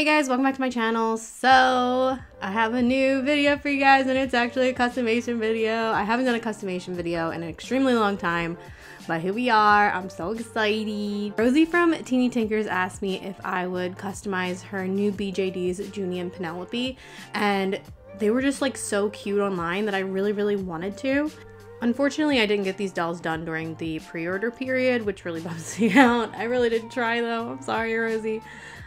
Hey guys, welcome back to my channel. So I have a new video for you guys and it's actually a customization video. I haven't done a customization video in an extremely long time, but here we are. I'm so excited. Rosie from Teeny Tinkers asked me if I would customize her new BJDs, Juni and Penelope, and they were just like so cute online that I really wanted to. Unfortunately, I didn't get these dolls done during the pre-order period, which really bums me out. I really did try though. I'm sorry, Rosie.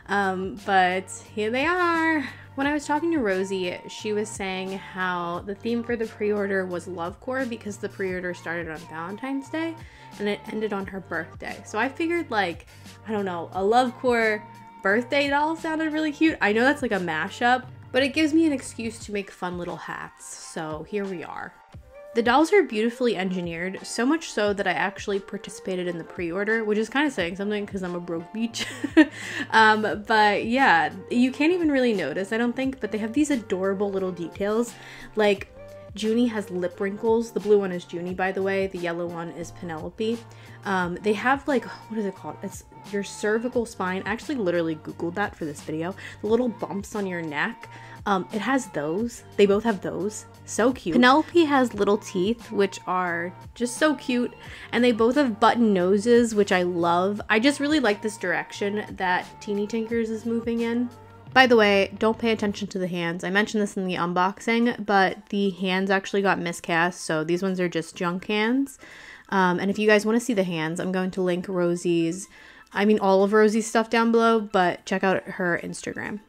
But here they are. When I was talking to Rosie, she was saying how the theme for the pre-order was Lovecore because the pre-order started on Valentine's Day and it ended on her birthday. So I figured, like, I don't know, a Lovecore birthday doll sounded really cute. I know that's like a mashup, but it gives me an excuse to make fun little hats. So here we are. The dolls are beautifully engineered, so much so that I actually participated in the pre-order, which is kind of saying something because I'm a broke beach. But yeah, you can't even really notice, I don't think, but they have these adorable little details. Like, Juni has lip wrinkles. The blue one is Juni, by the way. The yellow one is Penelope. They have, like, what is it called? It's your cervical spine. I actually literally Googled that for this video. The little bumps on your neck. It has those. They both have those. So cute. Penelope has little teeth, which are just so cute. And they both have button noses, which I love. I just really like this direction that Teeny Tinkers is moving in. By the way, don't pay attention to the hands. I mentioned this in the unboxing, but the hands actually got miscast, so these ones are just junk hands. And if you guys want to see the hands, I'm going to link all of Rosie's stuff down below, but check out her Instagram.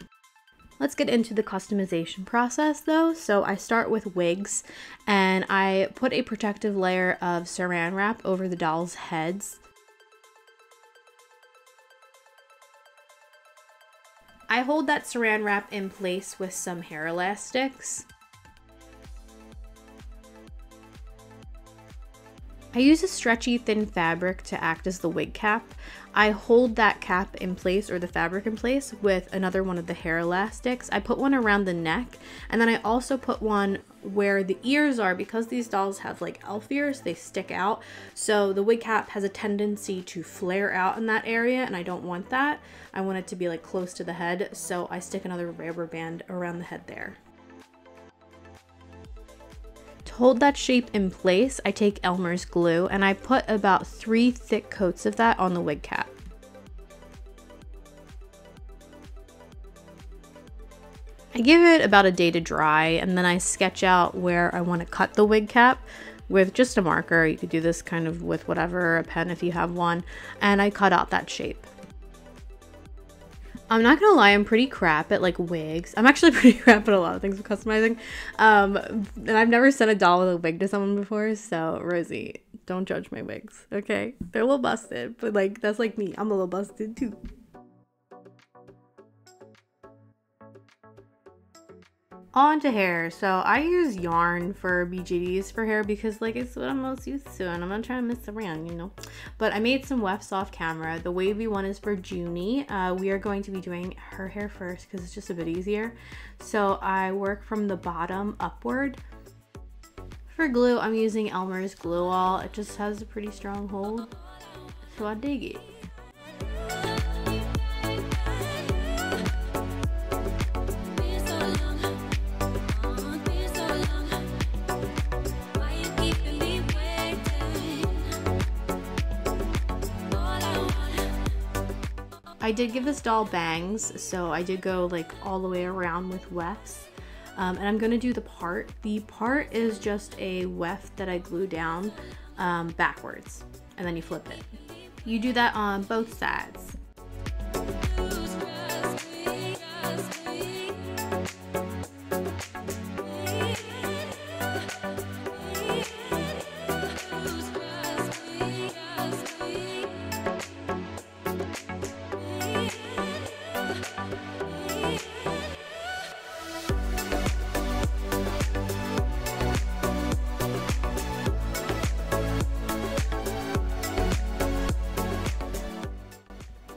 Let's get into the customization process though. So I start with wigs and I put a protective layer of saran wrap over the dolls' heads. I hold that saran wrap in place with some hair elastics. I use a stretchy thin fabric to act as the wig cap. I hold that cap in place, or the fabric in place, with another one of the hair elastics. I put one around the neck, and then I also put one where the ears are. Because these dolls have like elf ears, they stick out. So the wig cap has a tendency to flare out in that area, and I don't want that. I want it to be like close to the head, so I stick another rubber band around the head there. To hold that shape in place, I take Elmer's glue and I put about 3 thick coats of that on the wig cap. I give it about a day to dry and then I sketch out where I want to cut the wig cap with just a marker. You could do this kind of with whatever, a pen if you have one, and I cut out that shape. I'm not gonna lie, I'm pretty crap at like wigs. I'm actually pretty crap at a lot of things with customizing. And I've never sent a doll with a wig to someone before, so Rosie, don't judge my wigs, okay? They're a little busted, but like, that's like me. I'm a little busted too. On to hair. So I use yarn for BJDs for hair because like it's what I'm most used to and I'm not trying to mess around, you know. But I made some wefts off camera. The wavy one is for Juni. We are going to be doing her hair first because it's just a bit easier. So I work from the bottom upward. For glue, I'm using Elmer's Glue All. It just has a pretty strong hold, so I dig it. I did give this doll bangs, so I did go like all the way around with wefts. And I'm gonna do the part. The part is just a weft that I glue down backwards, and then you flip it. You do that on both sides.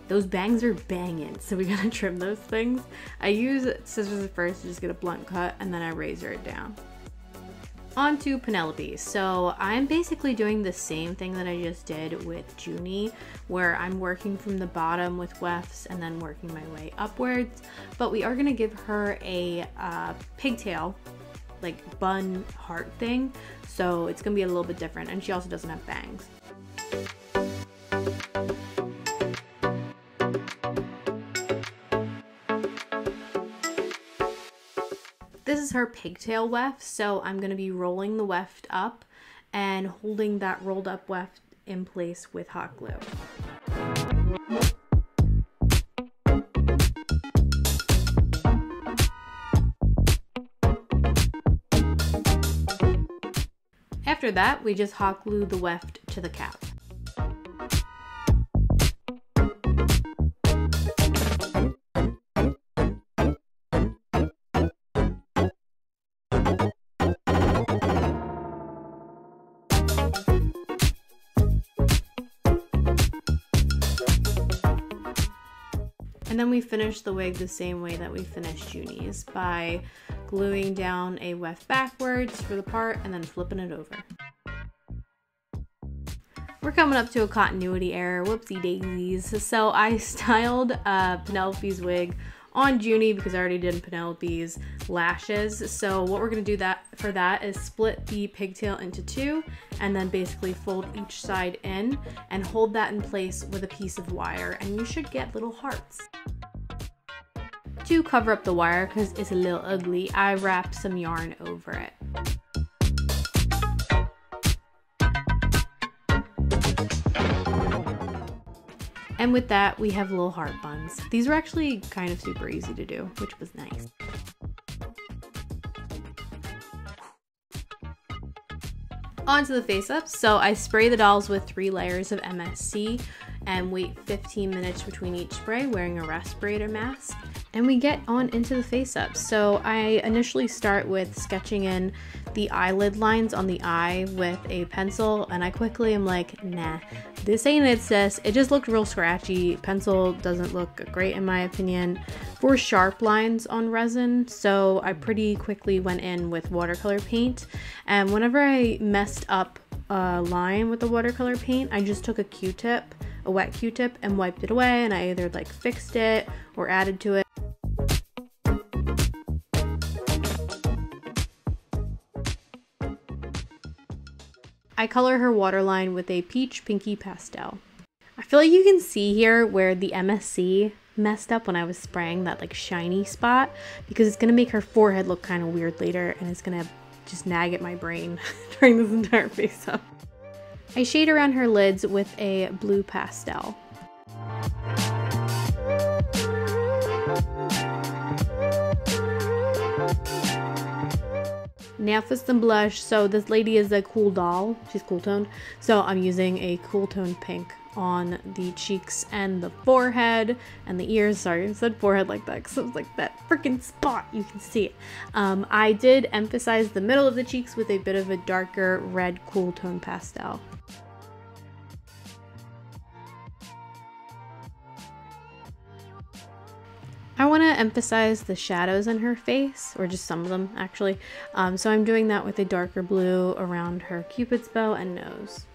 Those bangs are banging, so we gotta trim those things. I use scissors at first to just get a blunt cut, and then I razor it down. On to Penelope. So I'm basically doing the same thing that I just did with Juni, where I'm working from the bottom with wefts and then working my way upwards. But we are gonna give her a pigtail, like bun heart thing. So it's gonna be a little bit different, and she also doesn't have bangs. This is her pigtail weft, so I'm going to be rolling the weft up and holding that rolled up weft in place with hot glue. After that, we just hot glue the weft to the cap. And then we finish the wig the same way that we finished Juni's, by gluing down a weft backwards for the part and then flipping it over. We're coming up to a continuity error, whoopsie daisies. So I styled Penelope's wig on Juni because I already did Penelope's lashes. So what we're gonna do for that is split the pigtail into two and then basically fold each side in and hold that in place with a piece of wire, and you should get little hearts. To cover up the wire, because it's a little ugly, I wrapped some yarn over it. And with that, we have little heart buns. These were actually kind of super easy to do, which was nice. On to the face-ups. So I spray the dolls with 3 layers of MSC and wait 15 minutes between each spray, wearing a respirator mask. And we get on into the face-ups. So I initially start with sketching in the eyelid lines on the eye with a pencil, and I quickly am like, nah, this ain't it, sis. It just looked real scratchy. Pencil doesn't look great in my opinion for sharp lines on resin, so I pretty quickly went in with watercolor paint. And whenever I messed up a line with the watercolor paint, I just took a Q-tip, a wet Q-tip, and wiped it away, and I either like fixed it or added to it. I color her waterline with a peach pinky pastel. I feel like you can see here where the MSC messed up when I was spraying that like shiny spot, because it's gonna make her forehead look kind of weird later, and it's gonna just nag at my brain during this entire face up. I shade around her lids with a blue pastel. Now for some blush. So this lady is a cool doll. She's cool toned. So I'm using a cool toned pink on the cheeks and the forehead and the ears. Sorry, I said forehead like that because it was like that freaking spot. You can see it. I did emphasize the middle of the cheeks with a bit of a darker red cool tone pastel. I want to emphasize the shadows in her face, or just some of them actually. So I'm doing that with a darker blue around her cupid's bow and nose.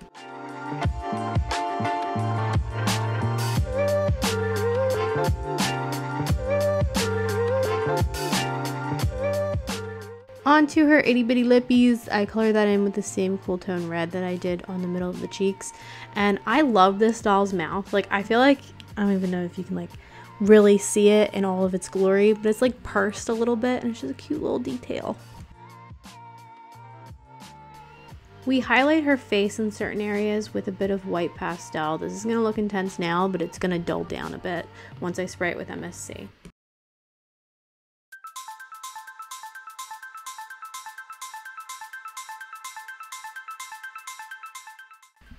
On to her itty bitty lippies. I color that in with the same cool tone red that I did on the middle of the cheeks. And I love this doll's mouth. Like, I feel like, I don't even know if you can like really see it in all of its glory, but it's like pursed a little bit, and it's just a cute little detail. We highlight her face in certain areas with a bit of white pastel. This is going to look intense now, but it's going to dull down a bit once I spray it with MSC.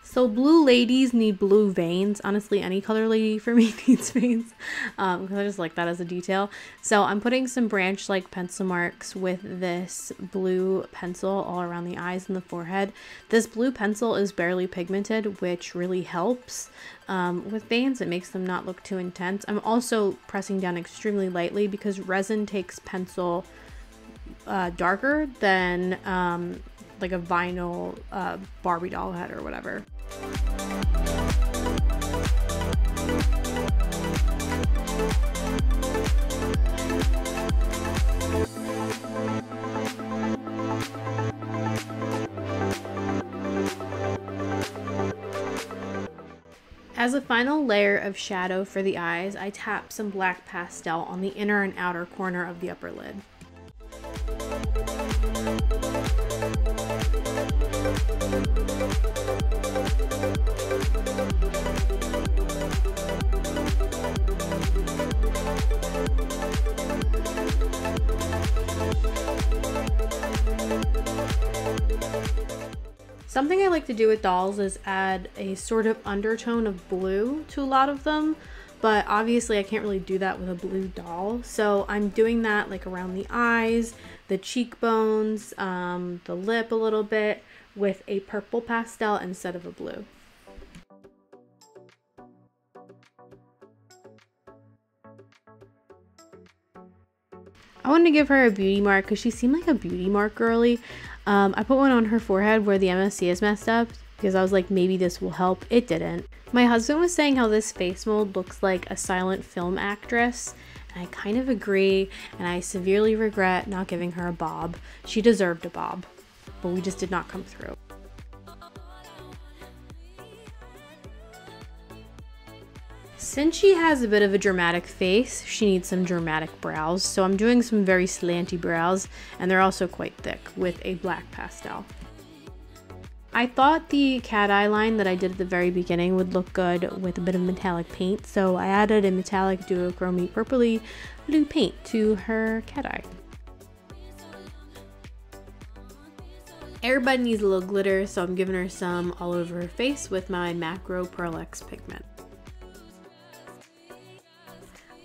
So blue ladies need blue veins. Honestly, any color lady for me needs veins, because I just like that as a detail. So I'm putting some branch-like pencil marks with this blue pencil all around the eyes and the forehead. This blue pencil is barely pigmented, which really helps with veins. It makes them not look too intense. I'm also pressing down extremely lightly because resin takes pencil darker than like a vinyl Barbie doll head or whatever. As a final layer of shadow for the eyes, I tap some black pastel on the inner and outer corner of the upper lid. Something I like to do with dolls is add a sort of undertone of blue to a lot of them, but obviously I can't really do that with a blue doll. So I'm doing that like around the eyes, the cheekbones, the lip a little bit with a purple pastel instead of a blue. I wanted to give her a beauty mark because she seemed like a beauty mark girly. I put one on her forehead where the MSC is messed up because I was like, maybe this will help. It didn't. My husband was saying how this face mold looks like a silent film actress, and I kind of agree, and I severely regret not giving her a bob. She deserved a bob, but we just did not come through. Since she has a bit of a dramatic face, she needs some dramatic brows, so I'm doing some very slanty brows, and they're also quite thick with a black pastel. I thought the cat eye line that I did at the very beginning would look good with a bit of metallic paint, so I added a metallic duochrome purpley blue paint to her cat eye. Airbud needs a little glitter, so I'm giving her some all over her face with my Macro Pearl X pigment.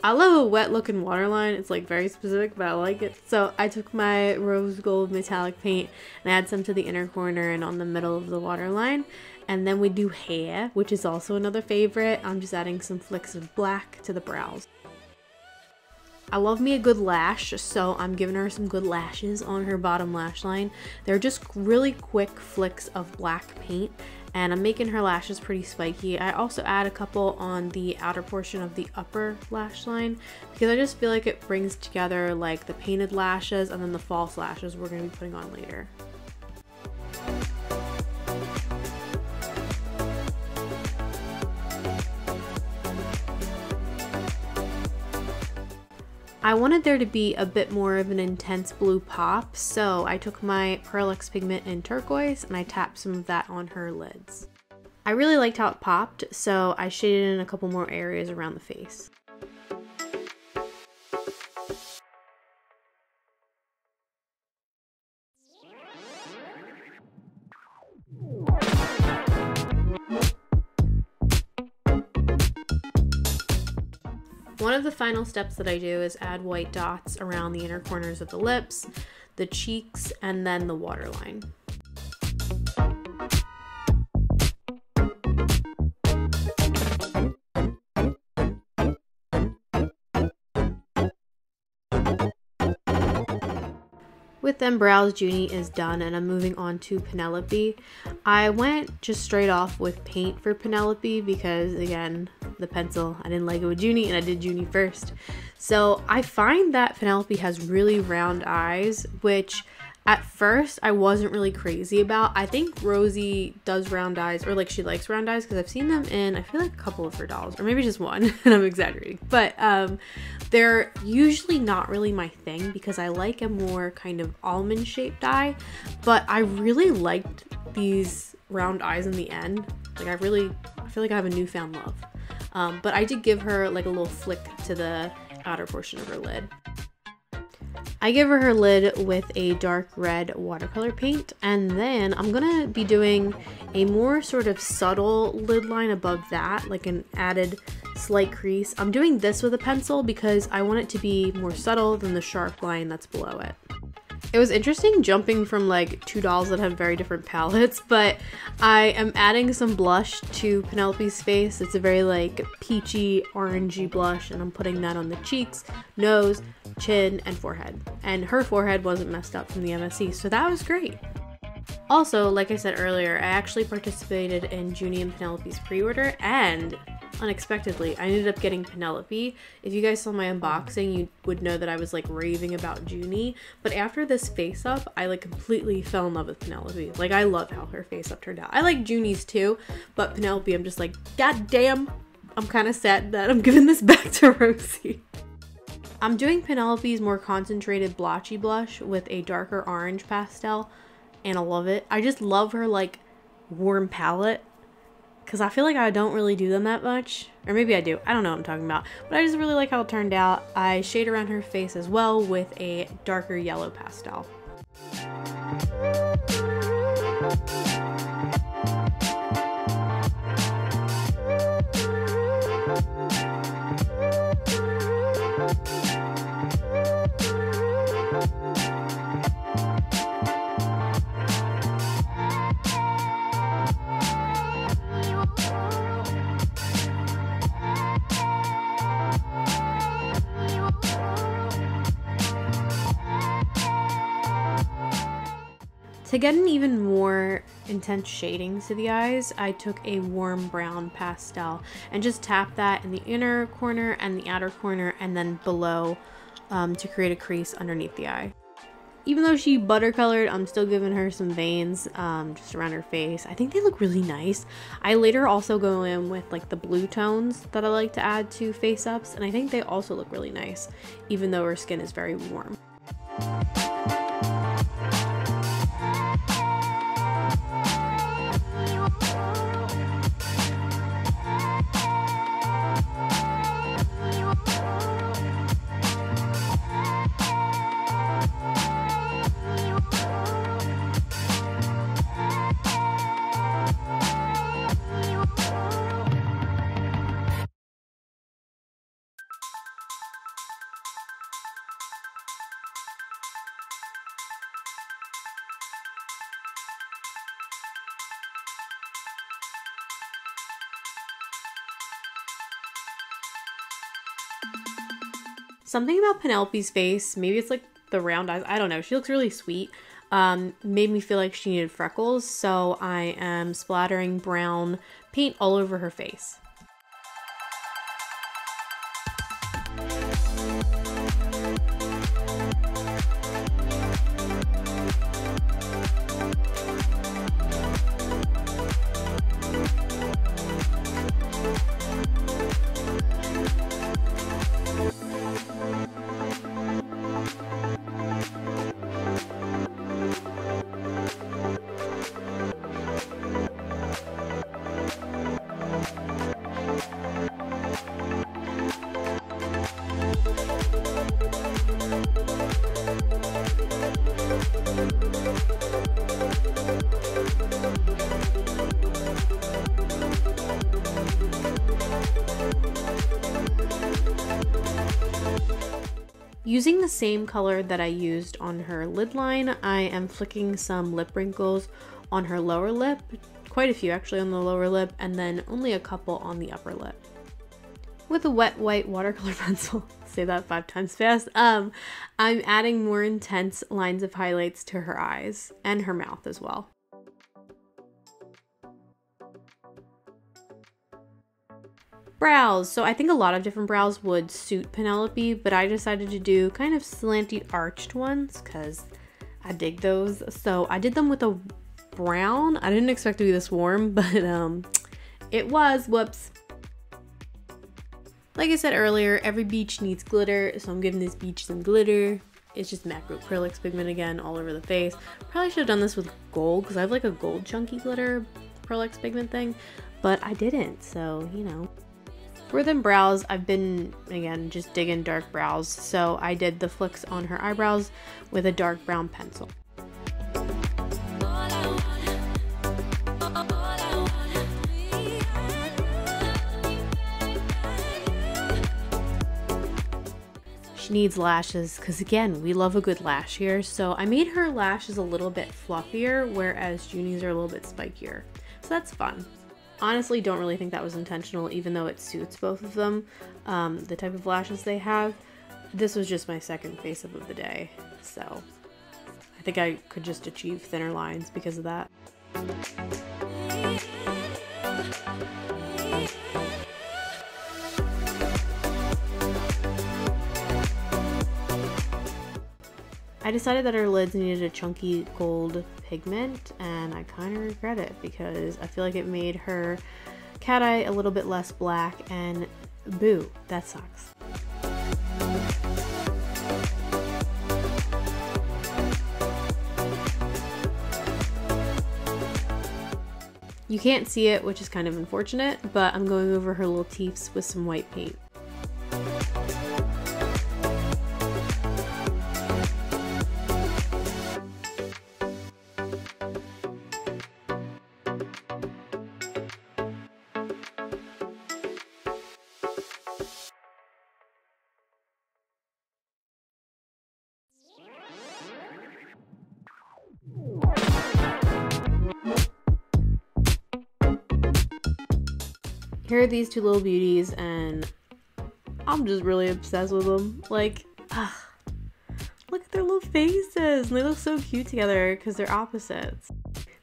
I love a wet looking waterline. It's like very specific, but I like it. So I took my rose gold metallic paint and add some to the inner corner and on the middle of the waterline. And then we do Heya, which is also another favorite. I'm just adding some flicks of black to the brows. I love me a good lash, so I'm giving her some good lashes on her bottom lash line. They're just really quick flicks of black paint, and I'm making her lashes pretty spiky. I also add a couple on the outer portion of the upper lash line because I just feel like it brings together like the painted lashes and then the false lashes we're going to be putting on later. I wanted there to be a bit more of an intense blue pop, so I took my Pearl X pigment in turquoise and I tapped some of that on her lids. I really liked how it popped, so I shaded in a couple more areas around the face. One of the final steps that I do is add white dots around the inner corners of the lips, the cheeks, and then the waterline. With them brows, Juni is done and I'm moving on to Penelope. I went just straight off with paint for Penelope because, again, the pencil, I didn't like it with Juni and I did Juni first. So I find that Penelope has really round eyes, which at first I wasn't really crazy about. I think Rosie does round eyes, or like she likes round eyes, because I've seen them in, I feel like a couple of her dolls, or maybe just one, and I'm exaggerating. But they're usually not really my thing because I like a more kind of almond shaped eye, but I really liked these round eyes in the end. Like I feel like I have a newfound love. But I did give her like a little flick to the outer portion of her lid. I give her lid with a dark red watercolor paint, and then I'm gonna be doing a more sort of subtle lid line above that, like an added slight crease. I'm doing this with a pencil because I want it to be more subtle than the sharp line that's below it. It was interesting jumping from like two dolls that have very different palettes, but I am adding some blush to Penelope's face. It's a very like peachy, orangey blush, and I'm putting that on the cheeks, nose, chin, and forehead. And her forehead wasn't messed up from the MSC, so that was great. Also, like I said earlier, I actually participated in Juni and Penelope's pre-order, and unexpectedly, I ended up getting Penelope. If you guys saw my unboxing, you would know that I was like raving about Juni, but after this face up, I like completely fell in love with Penelope. Like, I love how her face up turned out. I like Juni's too, but Penelope, I'm just like, god damn, I'm kind of sad that I'm giving this back to Rosie. I'm doing Penelope's more concentrated blotchy blush with a darker orange pastel, and I love it. I just love her like warm palette, because I feel like I don't really do them that much. Or maybe I do. I don't know what I'm talking about. But I just really like how it turned out. I shade around her face as well with a darker yellow pastel. To get an even more intense shading to the eyes, I took a warm brown pastel and just tapped that in the inner corner and the outer corner and then below to create a crease underneath the eye. Even though she buttercolored, I'm still giving her some veins just around her face. I think they look really nice. I later also go in with like the blue tones that I like to add to face ups, and I think they also look really nice, even though her skin is very warm. Something about Penelope's face, maybe it's like the round eyes, I don't know, she looks really sweet, made me feel like she needed freckles, so I am splattering brown paint all over her face. Using the same color that I used on her lid line, I am flicking some lip wrinkles on her lower lip, quite a few actually on the lower lip, and then only a couple on the upper lip. With a wet white watercolor pencil, say that 5 times fast, I'm adding more intense lines of highlights to her eyes and her mouth as well. Brows. So I think a lot of different brows would suit Penelope, but I decided to do kind of slanty arched ones because I dig those. So I did them with a brown. I didn't expect to be this warm, but it was. Whoops. Like I said earlier, every beach needs glitter, so I'm giving this beach some glitter. It's just macro acrylics pigment again all over the face. Probably should have done this with gold because I have like a gold chunky glitter acrylics pigment thing, but I didn't, so you know. For them brows, I've been, again, just digging dark brows, so I did the flicks on her eyebrows with a dark brown pencil. She needs lashes, because again, we love a good lash here, so I made her lashes a little bit fluffier, whereas Juni's are a little bit spikier, so that's fun. Honestly, don't really think that was intentional, even though it suits both of them, the type of lashes they have. This was just my second face up of the day, so I think I could just achieve thinner lines because of that. I decided that her lids needed a chunky gold pigment, and I kind of regret it because I feel like it made her cat eye a little bit less black, and boo, that sucks. You can't see it, which is kind of unfortunate, but I'm going over her little teeths with some white paint. Here are these two little beauties, and I'm just really obsessed with them. Like, look at their little faces, and they look so cute together because they're opposites.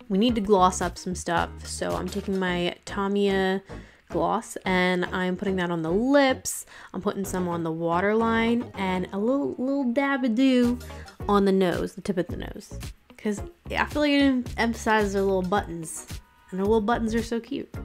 We need to gloss up some stuff, so I'm taking my Tamiya gloss and I'm putting that on the lips. I'm putting some on the waterline and a little dab-a-doo on the nose, the tip of the nose, because I feel like it emphasizes their little buttons, and their little buttons are so cute.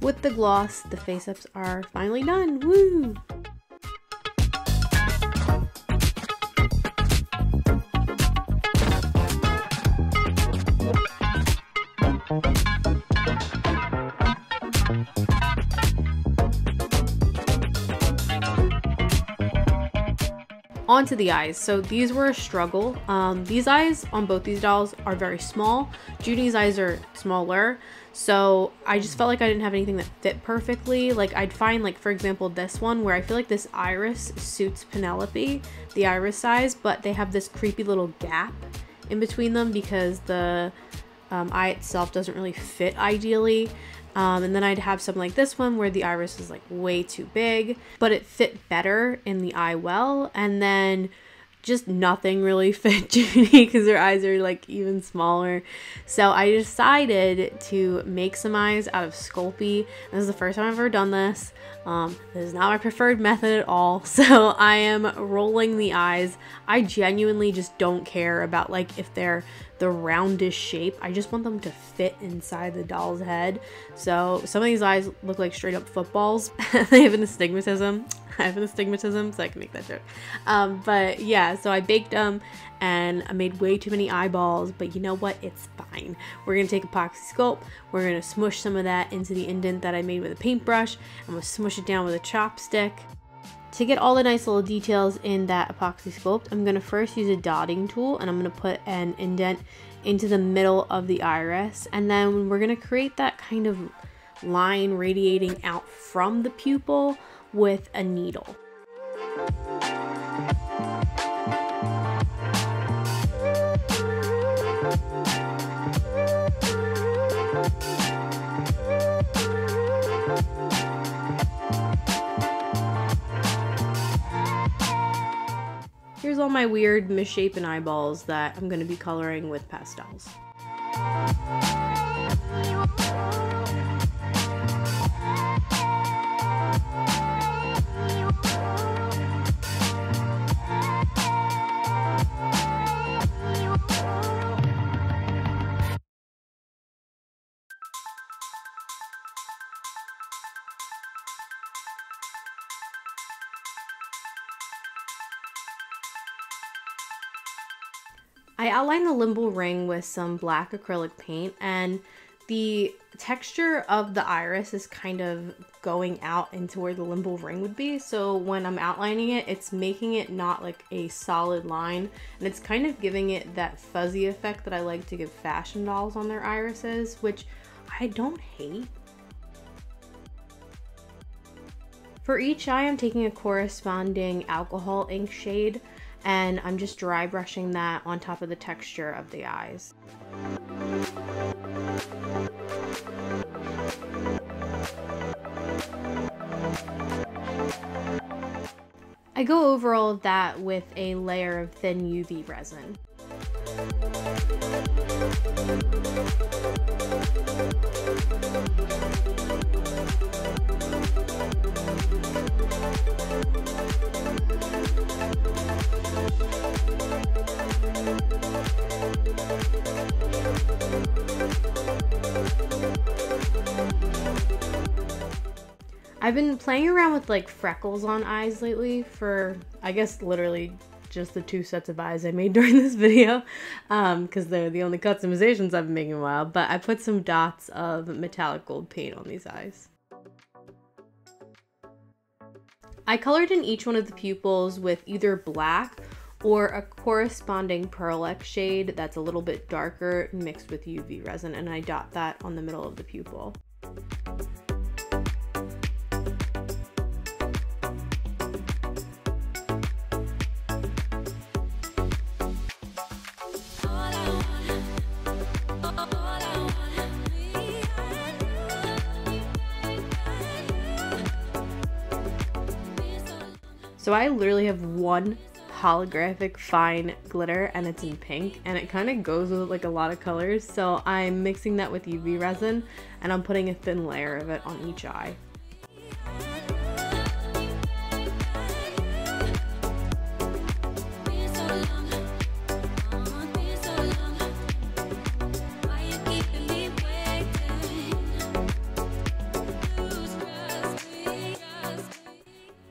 With the gloss, the face-ups are finally done. Woo! On to the eyes. So these were a struggle. These eyes on both these dolls are very small. Juni's eyes are smaller. So I just felt like I didn't have anything that fit perfectly. Like I'd find, like, for example, this one where I feel like this iris suits Penelope, the iris size, but they have this creepy little gap in between them because the eye itself doesn't really fit ideally. And then I'd have something like this one where the iris is like way too big, but it fit better in the eye well. And then just nothing really fit Juni because her eyes are like even smaller. So I decided to make some eyes out of Sculpey. This is the first time I've ever done this. This is not my preferred method at all. So I am rolling the eyes. I genuinely just don't care about like if they're the roundish shape. I just want them to fit inside the doll's head. So some of these eyes look like straight up footballs. They have an astigmatism. I have an astigmatism, so I can make that joke. But yeah, so I baked them and I made way too many eyeballs, but you know what? It's fine. We're gonna take epoxy sculpt. We're gonna smush some of that into the indent that I made with a paintbrush. I'm gonna smush it down with a chopstick. To get all the nice little details in that epoxy sculpt, I'm gonna first use a dotting tool and I'm gonna put an indent into the middle of the iris, and then we're gonna create that kind of line radiating out from the pupil with a needle. Here's all my weird misshapen eyeballs that I'm going to be coloring with pastels. I outlined the limbo ring with some black acrylic paint, and the texture of the iris is kind of going out into where the limbal ring would be. So when I'm outlining it, it's making it not like a solid line, and it's kind of giving it that fuzzy effect that I like to give fashion dolls on their irises, which I don't hate. For each eye, I'm taking a corresponding alcohol ink shade, and I'm just dry brushing that on top of the texture of the eyes. I go over all of that with a layer of thin UV resin. I've been playing around with like freckles on eyes lately for, I guess, literally just the 2 sets of eyes I made during this video, because they're the only customizations I've been making in a while, but I put some dots of metallic gold paint on these eyes. I colored in each one of the pupils with either black or a corresponding pearl-X shade that's a little bit darker mixed with UV resin, and I dot that on the middle of the pupil. So I literally have one holographic fine glitter, and it's in pink, and it kind of goes with like a lot of colors. So I'm mixing that with UV resin, and I'm putting a thin layer of it on each eye.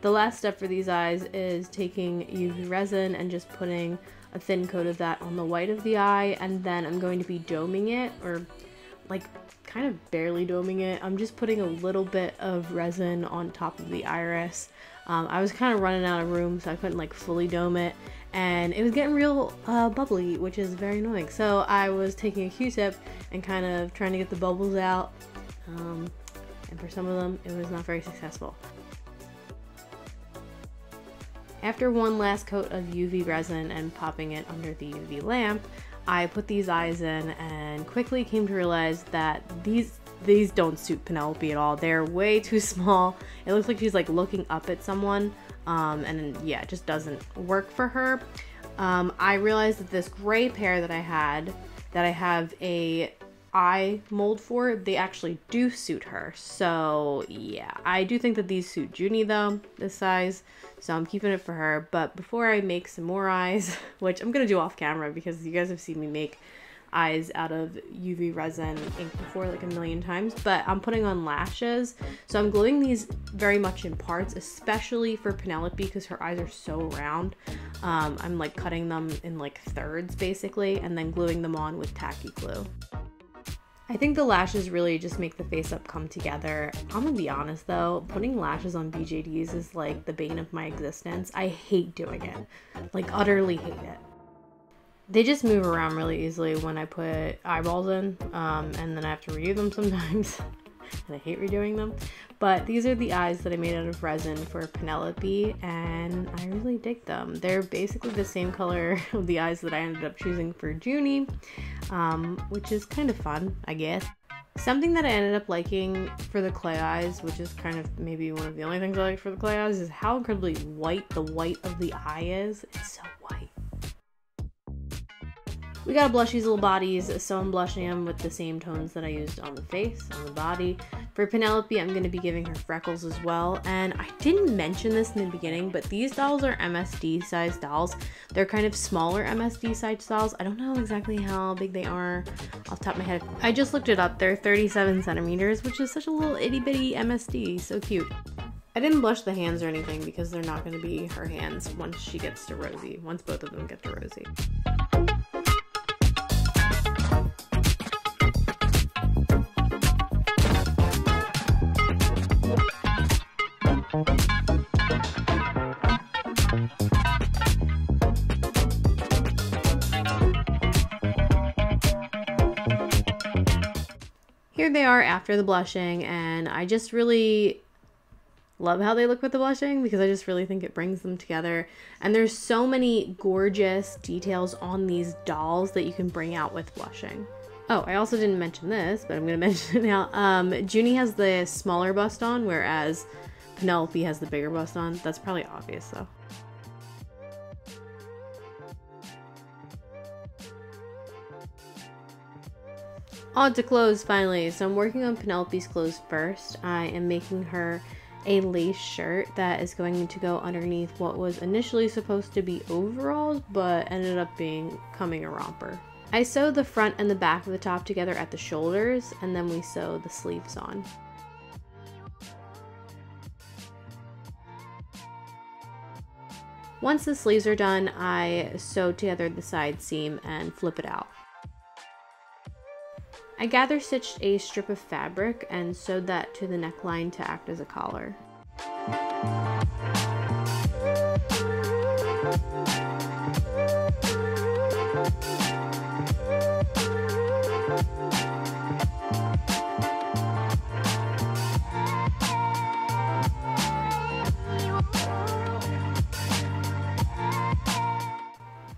The last step for these eyes is taking UV resin and just putting a thin coat of that on the white of the eye, and then I'm going to be doming it, or like kind of barely doming it. I'm just putting a little bit of resin on top of the iris. I was kind of running out of room, so I couldn't like fully dome it, and it was getting real bubbly, which is very annoying. So I was taking a Q-tip and kind of trying to get the bubbles out, and for some of them it was not very successful. After one last coat of UV resin and popping it under the UV lamp, I put these eyes in and quickly came to realize that these don't suit Penelope at all. They're way too small. It looks like she's like looking up at someone, and yeah, it just doesn't work for her. I realized that this gray pair that I have a eye mold for, they actually do suit her. So yeah, I do think that these suit Juni though, this size, so I'm keeping it for her. But before I make some more eyes, which I'm gonna do off camera because you guys have seen me make eyes out of UV resin ink before like a million times, but I'm putting on lashes. So I'm gluing these very much in parts, especially for Penelope because her eyes are so round. I'm like cutting them in like thirds basically, and then gluing them on with tacky glue. I think the lashes really just make the face up come together. I'm gonna be honest though, putting lashes on BJDs is like the bane of my existence. I hate doing it, like utterly hate it. They just move around really easily when I put eyeballs in, and then I have to redo them sometimes, and I hate redoing them. But these are the eyes that I made out of resin for Penelope, and I really dig them. They're basically the same color of the eyes that I ended up choosing for Juni, which is kind of fun, I guess. Something that I ended up liking for the clay eyes, which is kind of maybe one of the only things I like for the clay eyes, is how incredibly white the white of the eye is. It's so white. We gotta blush these little bodies, so I'm blushing them with the same tones that I used on the face, on the body. For Penelope, I'm gonna be giving her freckles as well, and I didn't mention this in the beginning, but these dolls are MSD size dolls. They're kind of smaller MSD size dolls. I don't know exactly how big they are off the top of my head. I just looked it up. They're 37 centimeters, which is such a little itty bitty MSD, so cute. I didn't blush the hands or anything because they're not gonna be her hands once she gets to Rosie, once both of them get to Rosie. they are after the blushing, and I just really love how they look with the blushing because I just really think it brings them together. And there's so many gorgeous details on these dolls that you can bring out with blushing. Oh, I also didn't mention this, but I'm gonna mention it now. Juni has the smaller bust on, whereas Penelope has the bigger bust on. That's probably obvious though. On to clothes finally. So I'm working on Penelope's clothes first. I am making her a lace shirt that is going to go underneath what was initially supposed to be overalls, but ended up becoming a romper. I sewed the front and the back of the top together at the shoulders, and then we sew the sleeves on. Once the sleeves are done, I sewed together the side seam and flip it out. I gather stitched a strip of fabric and sewed that to the neckline to act as a collar.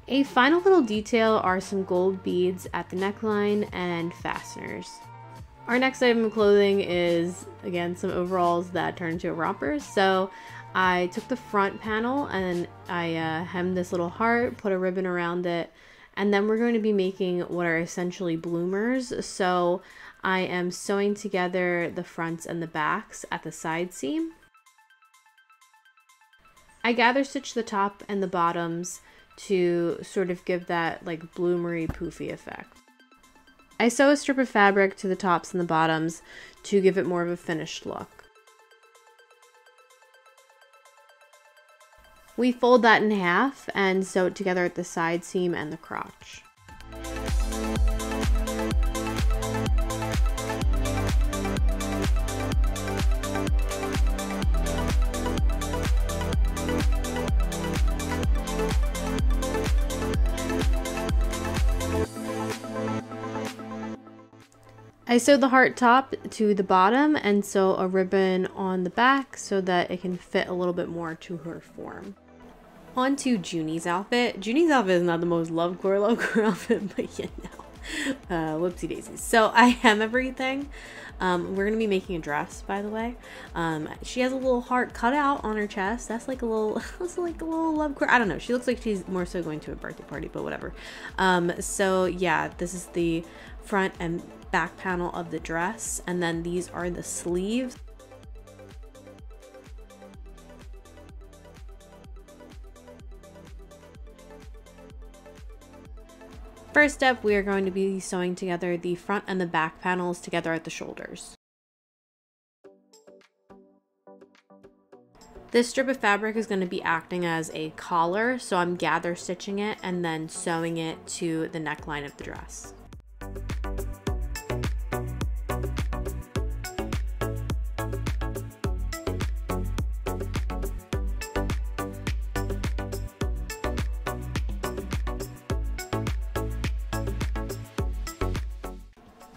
A final little detail are some gold beads at the neckline and fasteners. Our next item of clothing is, again, some overalls that turn into a romper. So I took the front panel and I hemmed this little heart, put a ribbon around it, and then we're going to be making what are essentially bloomers. So I am sewing together the fronts and the backs at the side seam. I gather stitched the top and the bottoms to sort of give that like bloomery poofy effect. I sew a strip of fabric to the tops and the bottoms to give it more of a finished look. We fold that in half and sew it together at the side seam and the crotch. I sewed the heart top to the bottom and sew a ribbon on the back so that it can fit a little bit more to her form. On to Juni's outfit. Juni's outfit is not the most Lovecore outfit, but you know, whoopsie daisies. So I hem everything. We're gonna be making a dress, by the way. She has a little heart cut out on her chest. That's like a little, that's like a little Lovecore. I don't know. She looks like she's more so going to a birthday party, but whatever. So yeah, this is the front and back panel of the dress, and then these are the sleeves. First step, we are going to be sewing together the front and the back panels together at the shoulders. This strip of fabric is going to be acting as a collar, so I'm gather stitching it and then sewing it to the neckline of the dress.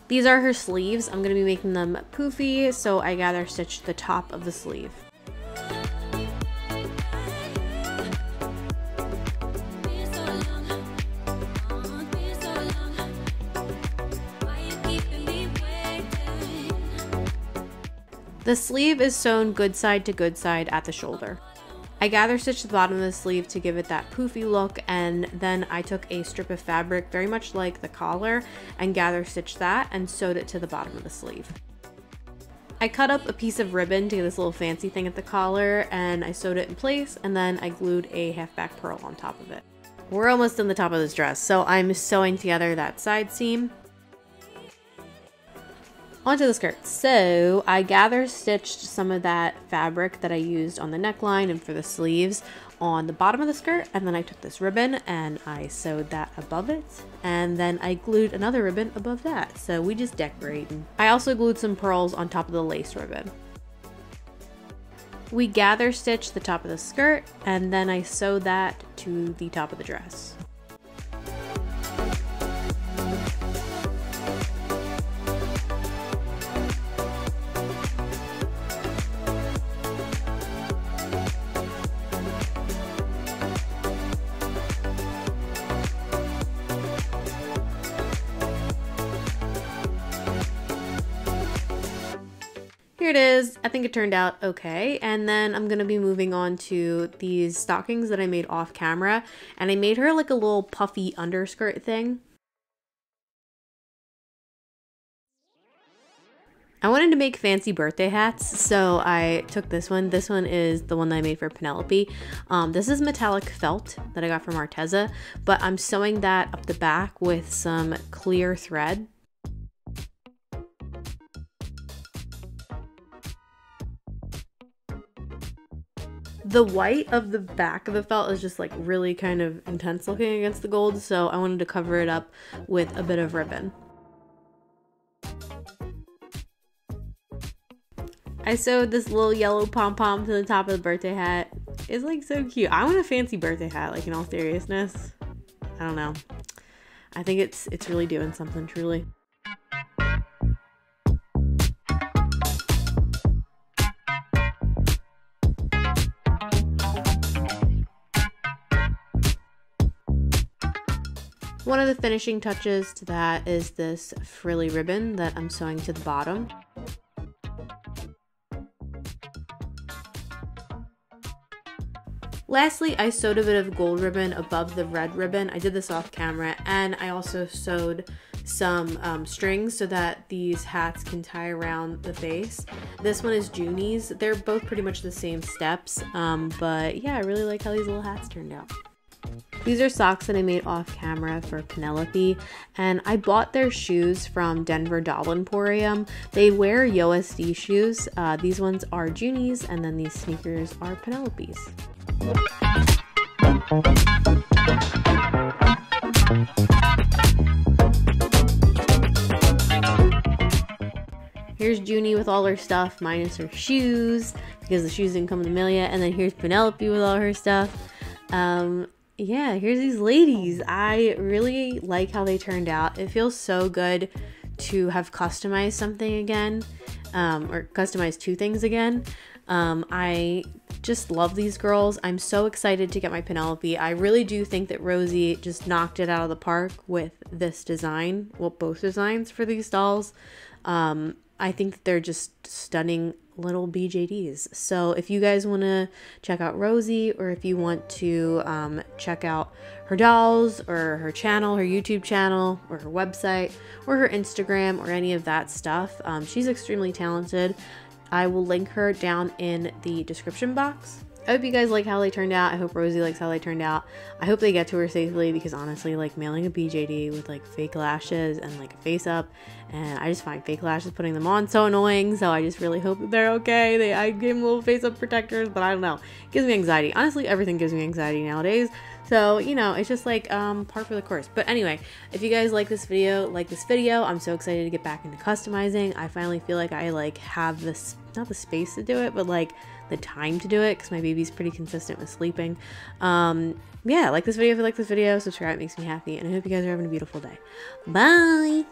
These are her sleeves. I'm going to be making them poofy, so I gather stitched the top of the sleeve. The sleeve is sewn good side to good side at the shoulder. I gather stitched the bottom of the sleeve to give it that poofy look, and then I took a strip of fabric very much like the collar and gather stitched that and sewed it to the bottom of the sleeve. I cut up a piece of ribbon to get this little fancy thing at the collar, and I sewed it in place, and then I glued a half back pearl on top of it. We're almost on the top of this dress, so I'm sewing together that side seam. Onto the skirt. So I gather stitched some of that fabric that I used on the neckline and for the sleeves on the bottom of the skirt, and then I took this ribbon and I sewed that above it, and then I glued another ribbon above that. So we just decorating. I also glued some pearls on top of the lace ribbon. We gather stitched the top of the skirt, and then I sewed that to the top of the dress. here it is. I think it turned out okay. And then I'm gonna be moving on to these stockings that I made off camera, and I made her like a little puffy underskirt thing. I wanted to make fancy birthday hats, so I took this one. This one is the one that I made for Penelope. This is metallic felt that I got from Arteza, but I'm sewing that up the back with some clear thread. The white of the back of the felt is just like really kind of intense looking against the gold, so I wanted to cover it up with a bit of ribbon. I sewed this little yellow pom-pom to the top of the birthday hat. It's like so cute. I want a fancy birthday hat, like in all seriousness. I don't know. I think it's really doing something, truly. One of the finishing touches to that is this frilly ribbon that I'm sewing to the bottom. Lastly, I sewed a bit of gold ribbon above the red ribbon. I did this off camera, and I also sewed some strings so that these hats can tie around the face. This one is Juni's. They're both pretty much the same steps, but yeah, I really like how these little hats turned out. These are socks that I made off camera for Penelope, and I bought their shoes from Denver Doll Emporium. They wear USD shoes. These ones are Juni's, and then these sneakers are Penelope's. Here's Juni with all her stuff minus her shoes, because the shoes didn't come in the mail yet. And then here's Penelope with all her stuff. Yeah, here's these ladies. I really like how they turned out. It feels so good to have customized something again, or customized two things again. I just love these girls. I'm so excited to get my Penelope. I really do think that Rosie just knocked it out of the park with this design. Well, both designs for these dolls. I think that they're just stunning little BJDs. So if you guys want to check out Rosie, or if you want to check out her dolls or her channel, her YouTube channel, or her website, or her Instagram, or any of that stuff, she's extremely talented. I will link her down in the description box. I hope you guys like how they turned out. I hope Rosie likes how they turned out. I hope they get to her safely, because honestly, like mailing a BJD with like fake lashes and like a face up, and I just find fake lashes, putting them on, so annoying. So I just really hope that they're okay. I gave them little face up protectors, but I don't know. It gives me anxiety. Honestly, everything gives me anxiety nowadays. So, you know, it's just like par for the course. But anyway, if you guys like this video, I'm so excited to get back into customizing. I finally feel like I like have this, not the space to do it, but like the time to do it, because my baby's pretty consistent with sleeping. Yeah, like this video if you like this video, subscribe, it makes me happy, and I hope you guys are having a beautiful day. Bye!